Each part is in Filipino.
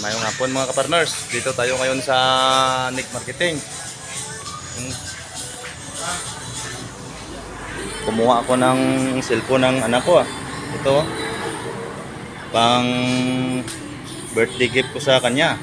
Mayong hapon mga ka-partners. Dito tayo ngayon sa Nick Marketing. Kumuha ako ng cellphone ng anak ko. Ito. Pang birthday gift ko sa kanya.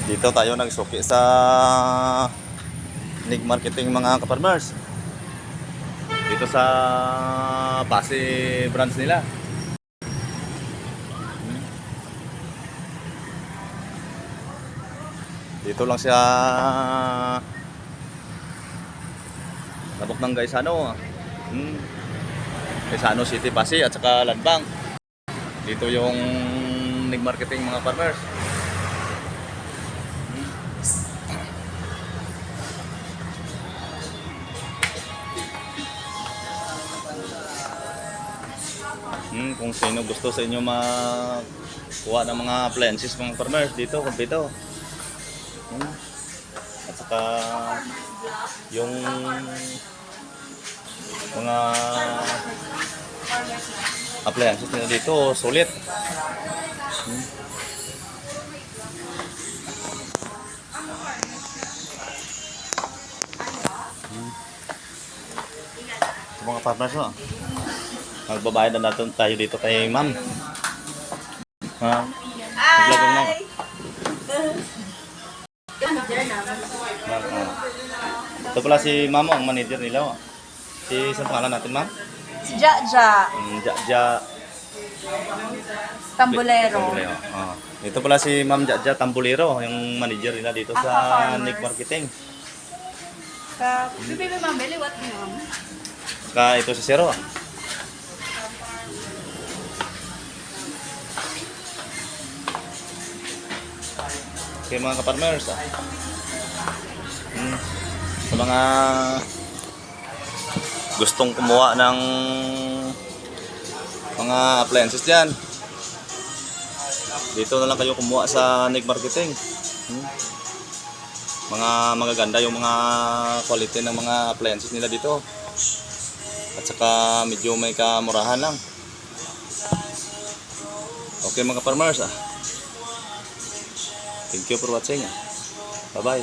Dito tayo nagsuki sa Nick Marketing mga ka-farmers. Dito sa Pasay branch nila. Dito lang siya Labok ng Gaisano. Gaisano City, Pasay at saka Landbang. Dito yung Nick Marketing mga farmers. Kung sino gusto sa inyo makuha ng mga appliances mga farmers dito, kumpleto. At saka yung mga appliances nila dito sulit. Mga partners mo, magbabayad na natin tayo dito kay ma'am. Naglagang na. Ito pala si ma'am, ang manager nila. Si isang pangalan natin ma'am? Si Jaja. Jaja Tambulero. Ito pala si Ma'am Jaja Tambulero, yung manager nila dito sa Nick Marketing. Baby ma'am, beli what ma'am? Ito si Zero. Okay mga ka-farmers. Sa mga gustong kumuha ng mga appliances dyan, dito na lang kayo kumuha sa Nick Marketing. Mga magaganda yung mga quality ng mga appliances nila dito. At saka medyo may kamurahan lang. Okay mga farmers. Thank you for watching. Bye bye.